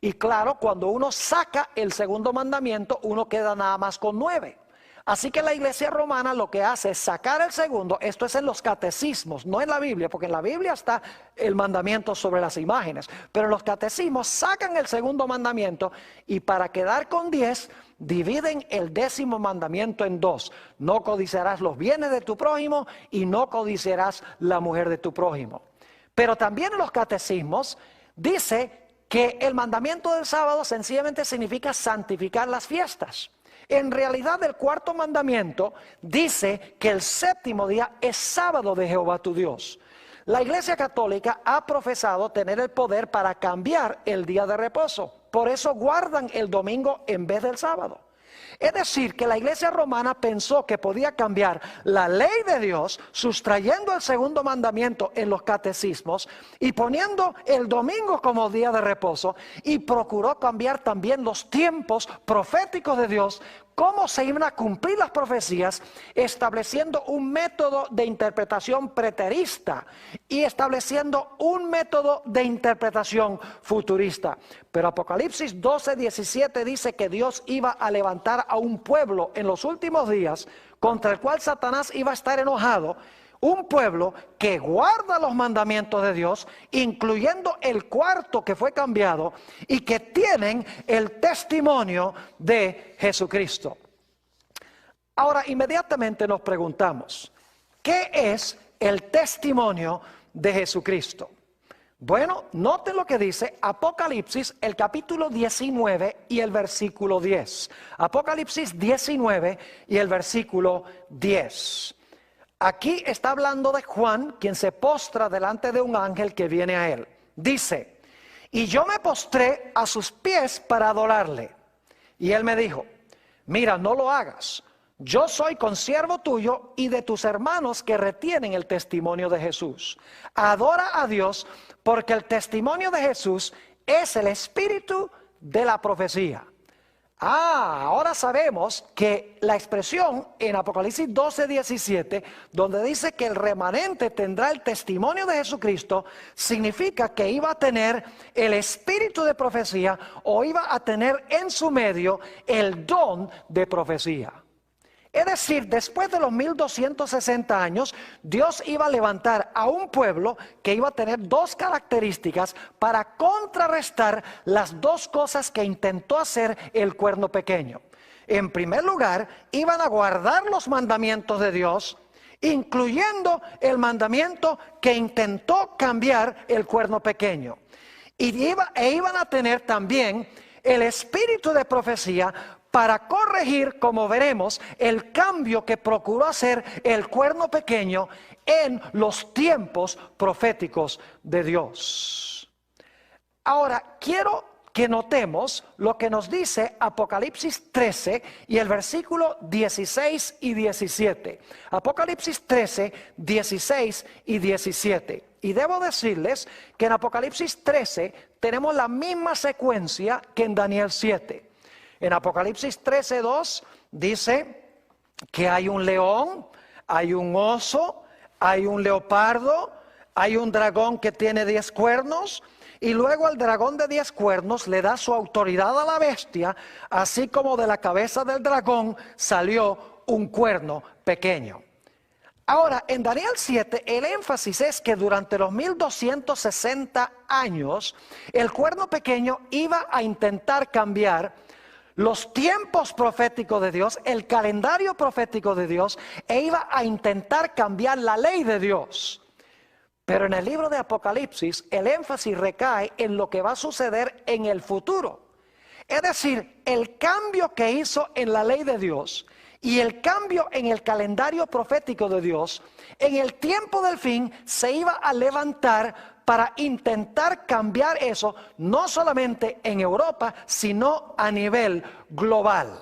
Y claro, cuando uno saca el segundo mandamiento, uno queda nada más con 9. Así que la Iglesia romana lo que hace es sacar el segundo. Esto es en los catecismos, no en la Biblia, porque en la Biblia está el mandamiento sobre las imágenes. Pero en los catecismos sacan el segundo mandamiento y para quedar con 10, dividen el 10º mandamiento en 2. No codiciarás los bienes de tu prójimo y no codiciarás la mujer de tu prójimo. Pero también en los catecismos dice que el mandamiento del sábado sencillamente significa santificar las fiestas. En realidad el cuarto mandamiento dice que el séptimo día es sábado de Jehová tu Dios. La Iglesia Católica ha profesado tener el poder para cambiar el día de reposo. Por eso guardan el domingo en vez del sábado. Es decir, que la Iglesia romana pensó que podía cambiar la ley de Dios, sustrayendo el segundo mandamiento en los catecismos y poniendo el domingo como día de reposo, y procuró cambiar también los tiempos proféticos de Dios, cómo se iban a cumplir las profecías, estableciendo un método de interpretación preterista y estableciendo un método de interpretación futurista. Pero Apocalipsis 12:17 dice que Dios iba a levantar a un pueblo en los últimos días contra el cual Satanás iba a estar enojado. Un pueblo que guarda los mandamientos de Dios, incluyendo el cuarto que fue cambiado, y que tienen el testimonio de Jesucristo. Ahora, inmediatamente nos preguntamos, ¿qué es el testimonio de Jesucristo? Bueno, noten lo que dice Apocalipsis, el capítulo 19 y el versículo 10. Apocalipsis 19 y el versículo 10. Aquí está hablando de Juan, quien se postra delante de un ángel que viene a él. Dice, y yo me postré a sus pies para adorarle. Y él me dijo, mira, no lo hagas. Yo soy consiervo tuyo y de tus hermanos que retienen el testimonio de Jesús. Adora a Dios porque el testimonio de Jesús es el espíritu de la profecía. Ahora sabemos que la expresión en Apocalipsis 12:17, donde dice que el remanente tendrá el testimonio de Jesucristo, significa que iba a tener el espíritu de profecía o iba a tener en su medio el don de profecía. Es decir, después de los 1260 años, Dios iba a levantar a un pueblo que iba a tener dos características para contrarrestar las dos cosas que intentó hacer el cuerno pequeño. En primer lugar, iban a guardar los mandamientos de Dios, incluyendo el mandamiento que intentó cambiar el cuerno pequeño. Iban a tener también el espíritu de profecía para corregir, como veremos, el cambio que procuró hacer el cuerno pequeño en los tiempos proféticos de Dios. Ahora, quiero que notemos lo que nos dice Apocalipsis 13 y el versículo 16 y 17. Apocalipsis 13, 16 y 17. Y debo decirles que en Apocalipsis 13 tenemos la misma secuencia que en Daniel 7. En Apocalipsis 13:2 dice que hay un león, hay un oso, hay un leopardo, hay un dragón que tiene 10 cuernos, y luego al dragón de 10 cuernos le da su autoridad a la bestia, así como de la cabeza del dragón salió un cuerno pequeño. Ahora, en Daniel 7, el énfasis es que durante los 1260 años, el cuerno pequeño iba a intentar cambiar los tiempos proféticos de Dios, el calendario profético de Dios, e iba a intentar cambiar la ley de Dios. Pero en el libro de Apocalipsis, el énfasis recae en lo que va a suceder en el futuro. Es decir, el cambio que hizo en la ley de Dios y el cambio en el calendario profético de Dios, en el tiempo del fin se iba a levantar para intentar cambiar eso, no solamente en Europa, sino a nivel global.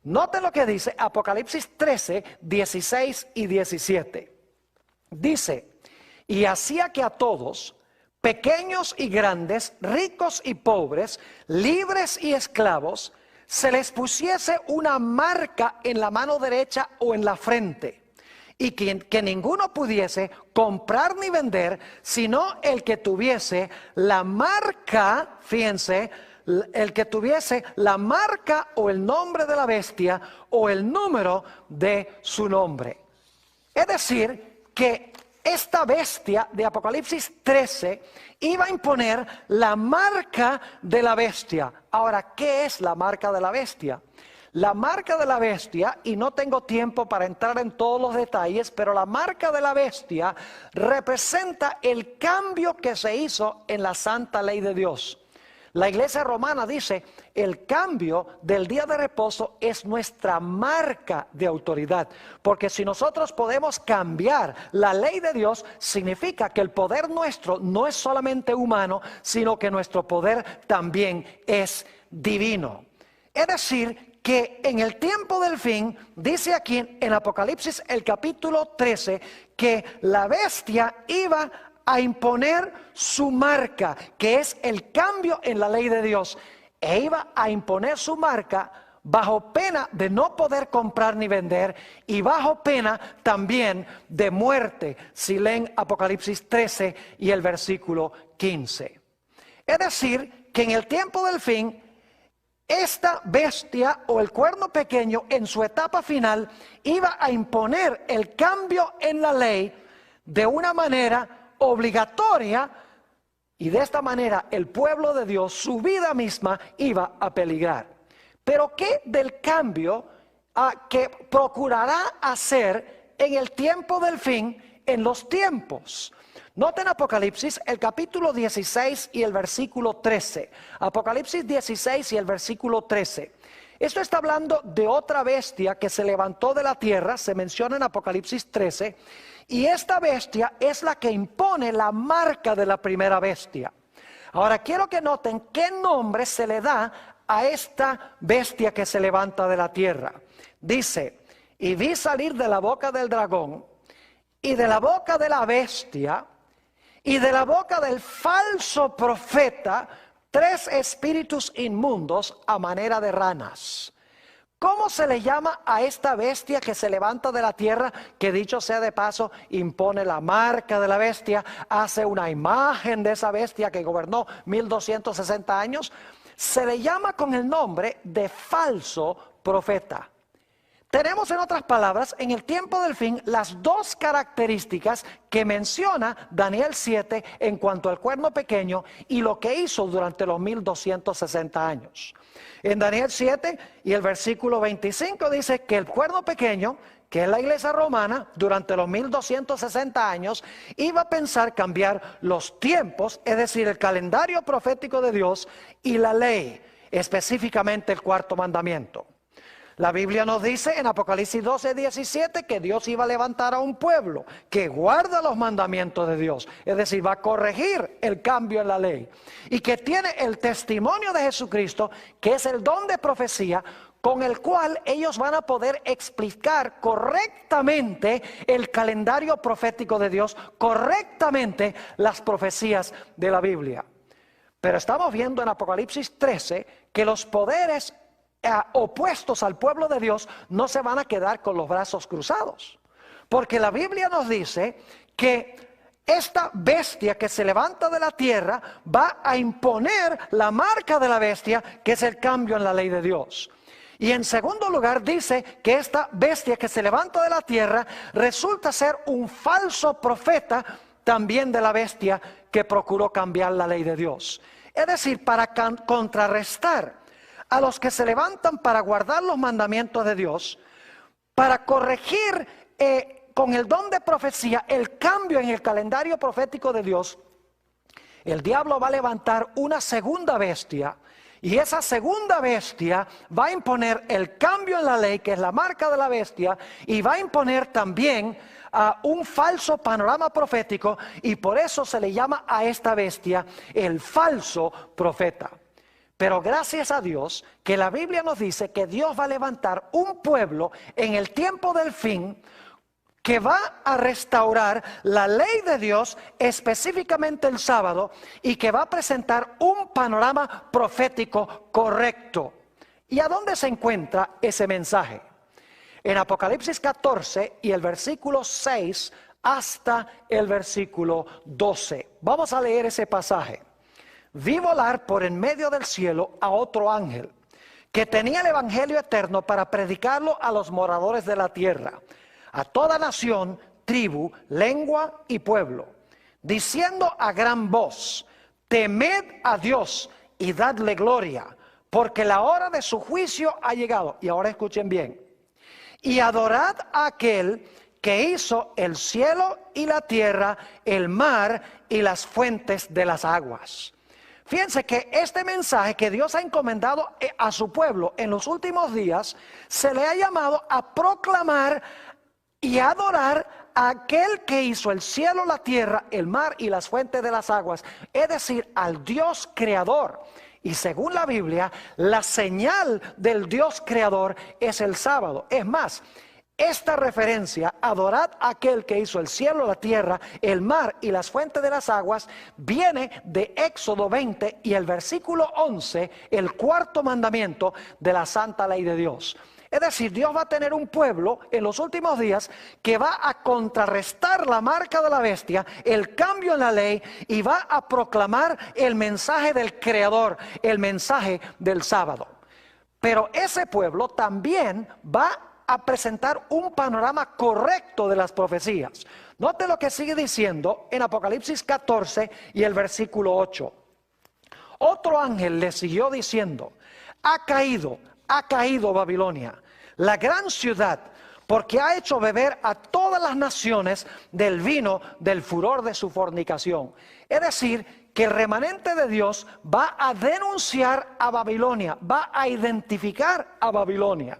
Noten lo que dice Apocalipsis 13, 16 y 17. Dice, y hacía que a todos, pequeños y grandes, ricos y pobres, libres y esclavos, se les pusiese una marca en la mano derecha o en la frente, y que ninguno pudiese comprar ni vender, sino el que tuviese la marca, fíjense, el que tuviese la marca o el nombre de la bestia o el número de su nombre. Es decir, que esta bestia de Apocalipsis 13 iba a imponer la marca de la bestia. Ahora, ¿qué es la marca de la bestia? La marca de la bestia, y no tengo tiempo para entrar en todos los detalles, pero la marca de la bestia representa el cambio que se hizo en la santa ley de Dios. La iglesia romana dice, el cambio del día de reposo es nuestra marca de autoridad. Porque si nosotros podemos cambiar la ley de Dios, significa que el poder nuestro no es solamente humano, sino que nuestro poder también es divino. Es decir, que en el tiempo del fin, dice aquí en Apocalipsis el capítulo 13, que la bestia iba a imponer su marca, que es el cambio en la ley de Dios, e iba a imponer su marca bajo pena de no poder comprar ni vender, y bajo pena también de muerte, si leen Apocalipsis 13 y el versículo 15. Es decir, que en el tiempo del fin, esta bestia o el cuerno pequeño en su etapa final iba a imponer el cambio en la ley de una manera obligatoria, y de esta manera el pueblo de Dios, su vida misma, iba a peligrar. Pero ¿qué del cambio que procurará hacer en el tiempo del fin, en los tiempos? Noten Apocalipsis, el capítulo 16 y el versículo 13. Apocalipsis 16 y el versículo 13. Esto está hablando de otra bestia que se levantó de la tierra, se menciona en Apocalipsis 13, y esta bestia es la que impone la marca de la primera bestia. Ahora quiero que noten qué nombre se le da a esta bestia que se levanta de la tierra. Dice, y vi salir de la boca del dragón, y de la boca de la bestia, y de la boca del falso profeta, 3 espíritus inmundos a manera de ranas. ¿Cómo se le llama a esta bestia que se levanta de la tierra? Que dicho sea de paso, impone la marca de la bestia, hace una imagen de esa bestia que gobernó 1260 años. Se le llama con el nombre de falso profeta. Tenemos, en otras palabras, en el tiempo del fin, las dos características que menciona Daniel 7 en cuanto al cuerno pequeño y lo que hizo durante los 1260 años. En Daniel 7 y el versículo 25 dice que el cuerno pequeño, que es la iglesia romana, durante los 1260 años, iba a pensar cambiar los tiempos, es decir, el calendario profético de Dios y la ley, específicamente el cuarto mandamiento. La Biblia nos dice en Apocalipsis 12, 17 que Dios iba a levantar a un pueblo que guarda los mandamientos de Dios, es decir, va a corregir el cambio en la ley, y que tiene el testimonio de Jesucristo, que es el don de profecía, con el cual ellos van a poder explicar correctamente el calendario profético de Dios, correctamente las profecías de la Biblia. Pero estamos viendo en Apocalipsis 13 que los poderes opuestos al pueblo de Dios no se van a quedar con los brazos cruzados, porque la Biblia nos dice que esta bestia que se levanta de la tierra va a imponer la marca de la bestia, que es el cambio en la ley de Dios. Y en segundo lugar dice que esta bestia que se levanta de la tierra resulta ser un falso profeta también de la bestia que procuró cambiar la ley de Dios. Es decir, para contrarrestar a los que se levantan para guardar los mandamientos de Dios, para corregir con el don de profecía el cambio en el calendario profético de Dios, el diablo va a levantar una segunda bestia, y esa segunda bestia va a imponer el cambio en la ley, que es la marca de la bestia, y va a imponer también un falso panorama profético, y por eso se le llama a esta bestia el falso profeta. Pero gracias a Dios que la Biblia nos dice que Dios va a levantar un pueblo en el tiempo del fin que va a restaurar la ley de Dios, específicamente el sábado, y que va a presentar un panorama profético correcto. ¿Y a dónde se encuentra ese mensaje? En Apocalipsis 14 y el versículo 6 hasta el versículo 12. Vamos a leer ese pasaje. Vi volar por en medio del cielo a otro ángel, que tenía el evangelio eterno para predicarlo a los moradores de la tierra, a toda nación, tribu, lengua y pueblo, diciendo a gran voz: temed a Dios y dadle gloria, porque la hora de su juicio ha llegado. Y ahora escuchen bien. Y adorad a aquel que hizo el cielo y la tierra, el mar y las fuentes de las aguas. Fíjense que este mensaje que Dios ha encomendado a su pueblo en los últimos días, se le ha llamado a proclamar y adorar a aquel que hizo el cielo, la tierra, el mar y las fuentes de las aguas, es decir, al Dios creador. Y según la Biblia, la señal del Dios creador es el sábado. Es más, esta referencia, adorad a aquel que hizo el cielo, la tierra, el mar y las fuentes de las aguas, viene de Éxodo 20 y el versículo 11, el cuarto mandamiento de la santa ley de Dios. Es decir, Dios va a tener un pueblo en los últimos días que va a contrarrestar la marca de la bestia, el cambio en la ley, y va a proclamar el mensaje del Creador, el mensaje del sábado. Pero ese pueblo también va a presentar un panorama correcto de las profecías. Note lo que sigue diciendo en Apocalipsis 14 y el versículo 8. Otro ángel le siguió diciendo: ha caído Babilonia, la gran ciudad, porque ha hecho beber a todas las naciones del vino del furor de su fornicación. Es decir, que el remanente de Dios va a denunciar a Babilonia, va a identificar a Babilonia.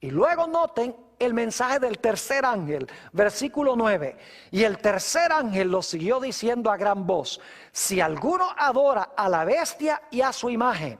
Y luego noten el mensaje del tercer ángel, versículo 9. Y el tercer ángel lo siguió diciendo a gran voz: si alguno adora a la bestia y a su imagen,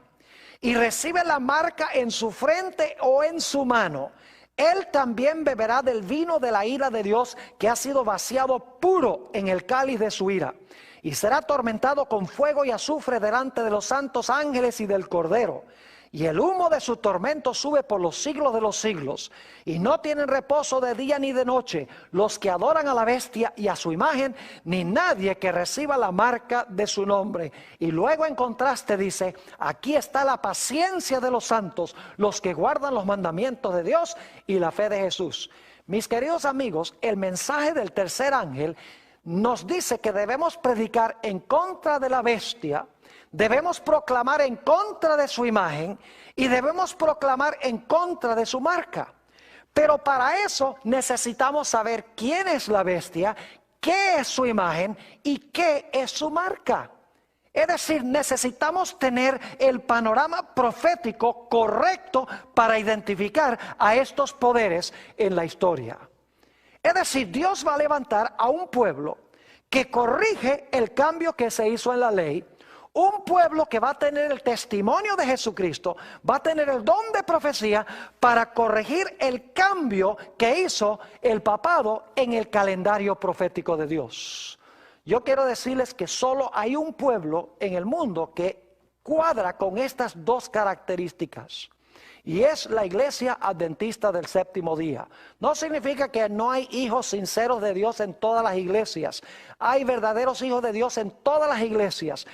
y recibe la marca en su frente o en su mano, él también beberá del vino de la ira de Dios, que ha sido vaciado puro en el cáliz de su ira, y será atormentado con fuego y azufre delante de los santos ángeles y del Cordero. Y el humo de su tormento sube por los siglos de los siglos, y no tienen reposo de día ni de noche los que adoran a la bestia y a su imagen, ni nadie que reciba la marca de su nombre. Y luego en contraste dice: aquí está la paciencia de los santos, los que guardan los mandamientos de Dios y la fe de Jesús. Mis queridos amigos, el mensaje del tercer ángel nos dice que debemos predicar en contra de la bestia, debemos proclamar en contra de su imagen y debemos proclamar en contra de su marca. Pero para eso necesitamos saber quién es la bestia, qué es su imagen y qué es su marca. Es decir, necesitamos tener el panorama profético correcto para identificar a estos poderes en la historia. Es decir, Dios va a levantar a un pueblo que corrige el cambio que se hizo en la ley, un pueblo que va a tener el testimonio de Jesucristo, va a tener el don de profecía para corregir el cambio que hizo el papado en el calendario profético de Dios. Yo quiero decirles que solo hay un pueblo en el mundo que cuadra con estas dos características, y es la Iglesia Adventista del Séptimo Día. No significa que no hay hijos sinceros de Dios en todas las iglesias. Hay verdaderos hijos de Dios en todas las iglesias.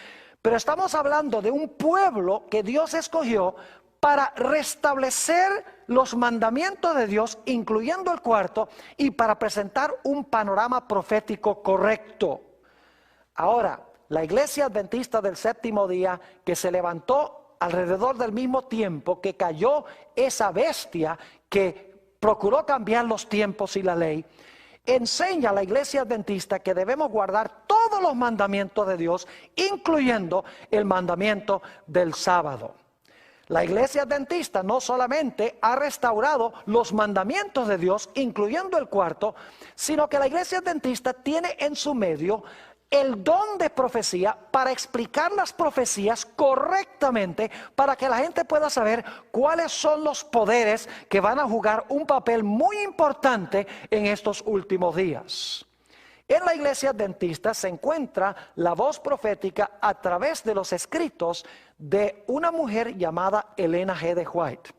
Pero estamos hablando de un pueblo que Dios escogió para restablecer los mandamientos de Dios, incluyendo el cuarto, y para presentar un panorama profético correcto. Ahora, la Iglesia Adventista del Séptimo Día, que se levantó alrededor del mismo tiempo que cayó esa bestia que procuró cambiar los tiempos y la ley, enseña a la Iglesia Adventista que debemos guardar todos los mandamientos de Dios, incluyendo el mandamiento del sábado. La Iglesia Adventista no solamente ha restaurado los mandamientos de Dios, incluyendo el cuarto, sino que la Iglesia Adventista tiene en su medio el don de profecía para explicar las profecías correctamente, para que la gente pueda saber cuáles son los poderes que van a jugar un papel muy importante en estos últimos días. En la iglesia adventista se encuentra la voz profética a través de los escritos de una mujer llamada Elena G. de White.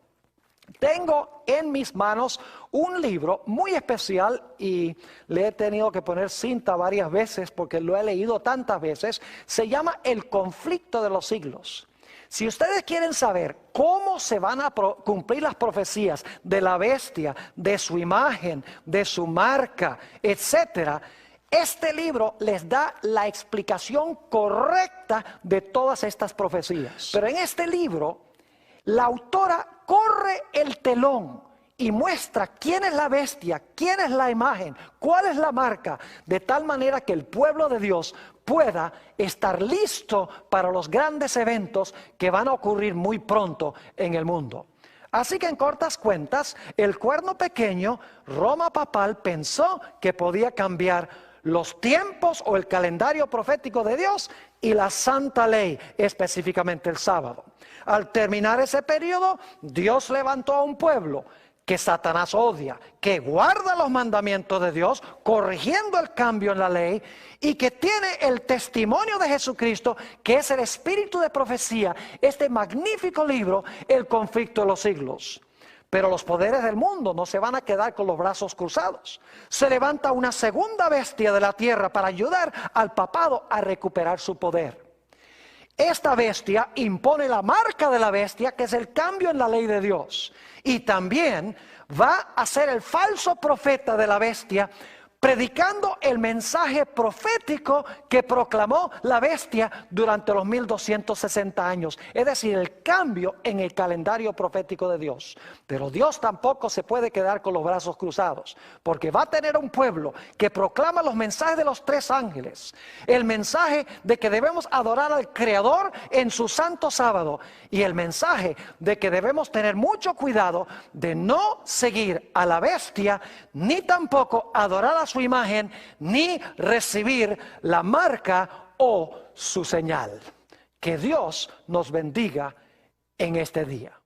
Tengo en mis manos un libro muy especial y le he tenido que poner cinta varias veces porque lo he leído tantas veces. Se llama El conflicto de los siglos. Si ustedes quieren saber cómo se van a cumplir las profecías de la bestia, de su imagen, de su marca, etcétera, este libro les da la explicación correcta de todas estas profecías. Pero en este libro, la autora corre el telón y muestra quién es la bestia, quién es la imagen, cuál es la marca, de tal manera que el pueblo de Dios pueda estar listo para los grandes eventos que van a ocurrir muy pronto en el mundo. Así que en cortas cuentas, el cuerno pequeño, Roma papal, pensó que podía cambiar los tiempos o el calendario profético de Dios y la santa ley, específicamente el sábado. Al terminar ese periodo, Dios levantó a un pueblo que Satanás odia, que guarda los mandamientos de Dios, corrigiendo el cambio en la ley, y que tiene el testimonio de Jesucristo, que es el espíritu de profecía, este magnífico libro, El conflicto de los siglos. Pero los poderes del mundo no se van a quedar con los brazos cruzados. Se levanta una segunda bestia de la tierra para ayudar al papado a recuperar su poder. Esta bestia impone la marca de la bestia, que es el cambio en la ley de Dios. Y también va a ser el falso profeta de la bestia, predicando el mensaje profético que proclamó la bestia durante los 1260 años. Es decir, el cambio en el calendario profético de Dios. Pero Dios tampoco se puede quedar con los brazos cruzados, porque va a tener un pueblo que proclama los mensajes de los tres ángeles. El mensaje de que debemos adorar al Creador en su santo sábado. Y el mensaje de que debemos tener mucho cuidado de no seguir a la bestia, ni tampoco adorar a su imagen, ni recibir la marca o su señal. Que Dios nos bendiga en este día.